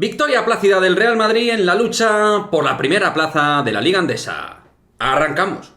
Victoria plácida del Real Madrid en la lucha por la primera plaza de la Liga Endesa. Arrancamos.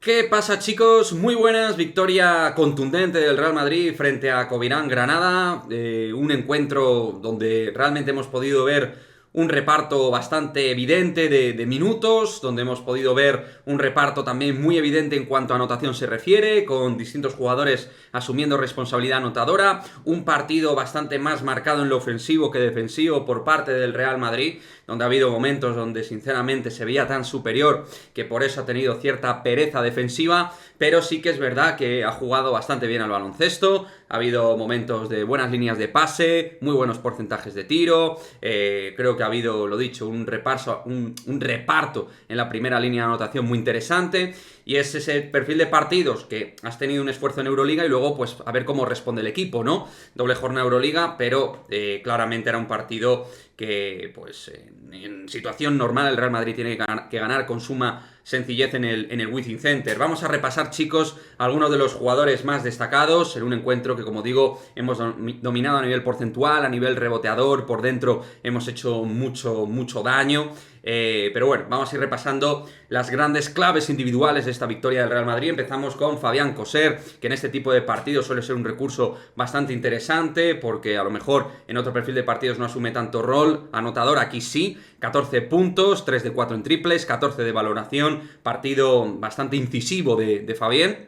¿Qué pasa, chicos? Muy buenas, victoria contundente del Real Madrid frente a Covirán Granada, un encuentro donde realmente hemos podido ver un reparto bastante evidente de minutos, donde hemos podido ver un reparto también muy evidente en cuanto a anotación se refiere, con distintos jugadores asumiendo responsabilidad anotadora, un partido bastante más marcado en lo ofensivo que defensivo por parte del Real Madrid, donde ha habido momentos donde sinceramente se veía tan superior que por eso ha tenido cierta pereza defensiva, pero sí que es verdad que ha jugado bastante bien al baloncesto, ha habido momentos de buenas líneas de pase, muy buenos porcentajes de tiro, creo que ha habido, lo dicho, un reparto en la primera línea de anotación muy interesante, y es ese perfil de partidos que has tenido un esfuerzo en Euroliga y luego pues a ver cómo responde el equipo, ¿no? Doble jornada Euroliga, pero claramente era un partido que pues en situación normal el Real Madrid tiene que ganar con suma sencillez en el Wizzing Center. Vamos a repasar, chicos, algunos de los jugadores más destacados en un encuentro que, como digo, hemos dominado a nivel porcentual, a nivel reboteador, por dentro hemos hecho mucho daño. Pero bueno, vamos a ir repasando las grandes claves individuales de esta victoria del Real Madrid. Empezamos con Fabián Coser, que en este tipo de partidos suele ser un recurso bastante interesante, porque a lo mejor en otro perfil de partidos no asume tanto rol anotador, aquí sí, 14 puntos, 3 de 4 en triples, 14 de valoración, partido bastante incisivo de Fabián,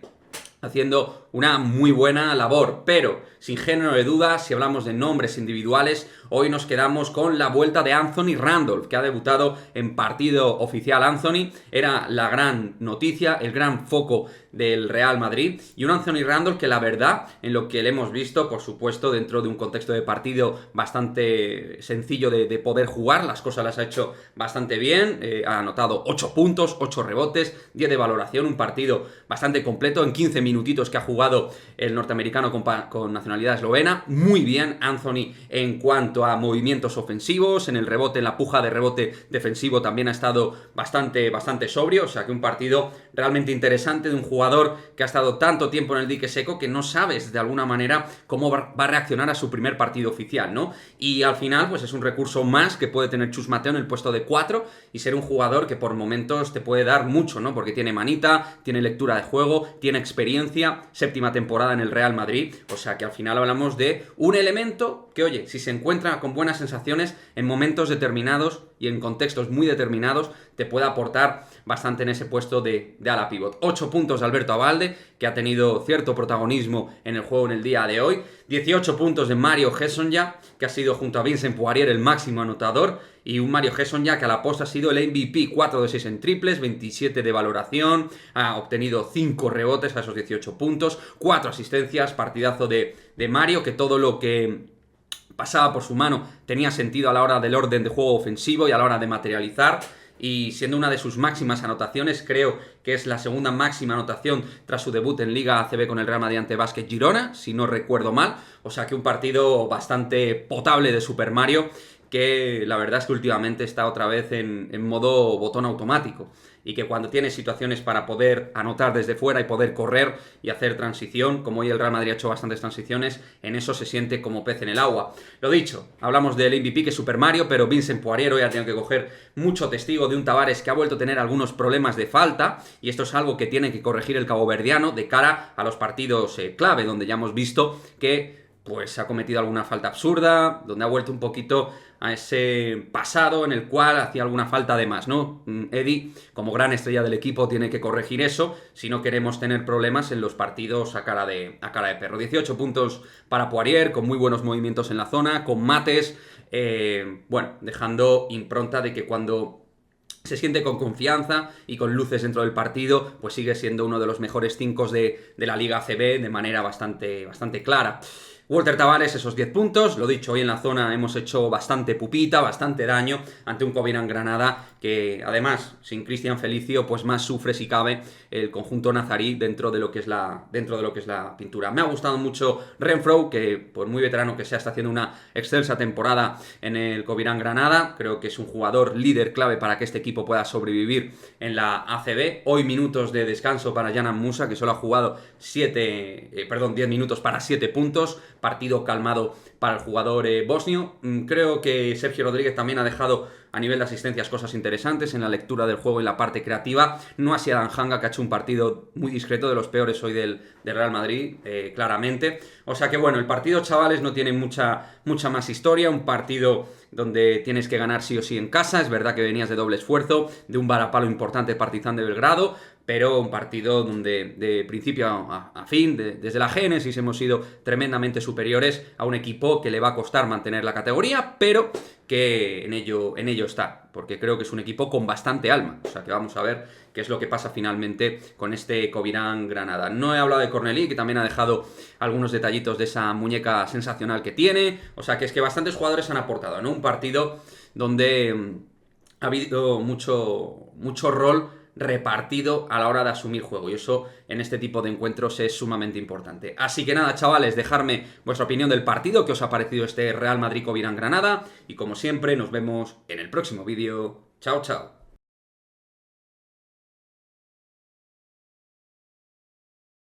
haciendo una muy buena labor, pero sin género de dudas, si hablamos de nombres individuales, hoy nos quedamos con la vuelta de Anthony Randolph, que ha debutado en partido oficial. Anthony era la gran noticia, el gran foco del Real Madrid, y un Anthony Randolph que la verdad, en lo que le hemos visto, por supuesto, dentro de un contexto de partido bastante sencillo de poder jugar, las cosas las ha hecho bastante bien, ha anotado 8 puntos, 8 rebotes, 10 de valoración, un partido bastante completo en 15 minutitos que ha jugado el norteamericano con nacionalidad eslovena. Muy bien Anthony en cuanto a movimientos ofensivos, en el rebote, en la puja de rebote defensivo también ha estado bastante sobrio, o sea que un partido realmente interesante de un jugador que ha estado tanto tiempo en el dique seco que no sabes de alguna manera cómo va a reaccionar a su primer partido oficial, ¿no? Y al final pues es un recurso más que puede tener Chus Mateo en el puesto de 4 y ser un jugador que por momentos te puede dar mucho, ¿no? Porque tiene manita, tiene lectura de juego, tiene experiencia, séptima temporada en el Real Madrid, o sea que al final hablamos de un elemento que, oye, si se encuentra con buenas sensaciones en momentos determinados y en contextos muy determinados, te puede aportar bastante en ese puesto de ala pivot. 8 puntos de Alberto Abalde, que ha tenido cierto protagonismo en el juego en el día de hoy. 18 puntos de Mario Hezonja, que ha sido junto a Vincent Poirier el máximo anotador, y un Mario Hezonja que a la posta ha sido el MVP, 4 de 6 en triples, 27 de valoración, ha obtenido 5 rebotes a esos 18 puntos, 4 asistencias, partidazo de Mario, que todo lo que pasaba por su mano tenía sentido a la hora del orden de juego ofensivo y a la hora de materializar, y siendo una de sus máximas anotaciones, creo que es la segunda máxima anotación tras su debut en Liga ACB con el Real Madrid ante Basket Girona, si no recuerdo mal, o sea que un partido bastante potable de Super Mario, que la verdad es que últimamente está otra vez en modo botón automático, y que cuando tiene situaciones para poder anotar desde fuera y poder correr y hacer transición, como hoy el Real Madrid ha hecho bastantes transiciones, en eso se siente como pez en el agua. Lo dicho, hablamos del MVP que es Super Mario, pero Vincent Poirier hoy ha tenido que coger mucho testigo de un Tavares que ha vuelto a tener algunos problemas de falta, y esto es algo que tiene que corregir el caboverdiano de cara a los partidos clave, donde ya hemos visto que pues ha cometido alguna falta absurda, donde ha vuelto un poquito a ese pasado en el cual hacía alguna falta de más, ¿no? Eddie, como gran estrella del equipo, tiene que corregir eso si no queremos tener problemas en los partidos a cara de perro. 18 puntos para Poirier, con muy buenos movimientos en la zona, con mates, bueno, dejando impronta de que cuando se siente con confianza y con luces dentro del partido, pues sigue siendo uno de los mejores 5 de la Liga ACB de manera bastante clara. Walter Tavares, esos 10 puntos, lo dicho, hoy en la zona hemos hecho bastante pupita, bastante daño ante un Covirán Granada que además, sin Cristian Felicio, pues más sufre si cabe el conjunto nazarí dentro de lo que es la pintura. Me ha gustado mucho Renfro, que por muy veterano que sea, está haciendo una excelsa temporada en el Covirán Granada. Creo que es un jugador líder clave para que este equipo pueda sobrevivir en la ACB. Hoy minutos de descanso para Yanan Musa, que solo ha jugado 10 minutos para 7 puntos. Partido calmado para el jugador bosnio. Creo que Sergio Rodríguez también ha dejado a nivel de asistencias cosas interesantes en la lectura del juego y la parte creativa. No así Adán Hanga, que ha hecho un partido muy discreto, de los peores hoy del Real Madrid, claramente. O sea que bueno, el partido, chavales, no tiene mucha más historia. Un partido donde tienes que ganar sí o sí en casa. Es verdad que venías de doble esfuerzo, de un varapalo importante Partizan de Belgrado, pero un partido donde de principio a fin, desde la génesis, hemos sido tremendamente superiores a un equipo que le va a costar mantener la categoría, pero que en ello está, porque creo que es un equipo con bastante alma. O sea que vamos a ver qué es lo que pasa finalmente con este Covirán Granada. No he hablado de Cornelí, que también ha dejado algunos detallitos de esa muñeca sensacional que tiene. O sea que es que bastantes jugadores han aportado, ¿no? Un partido donde ha habido mucho rol repartido a la hora de asumir juego, y eso en este tipo de encuentros es sumamente importante. Así que nada, chavales, dejarme vuestra opinión del partido, qué os ha parecido este Real Madrid Covirán Granada, y como siempre nos vemos en el próximo vídeo. Chao, chao.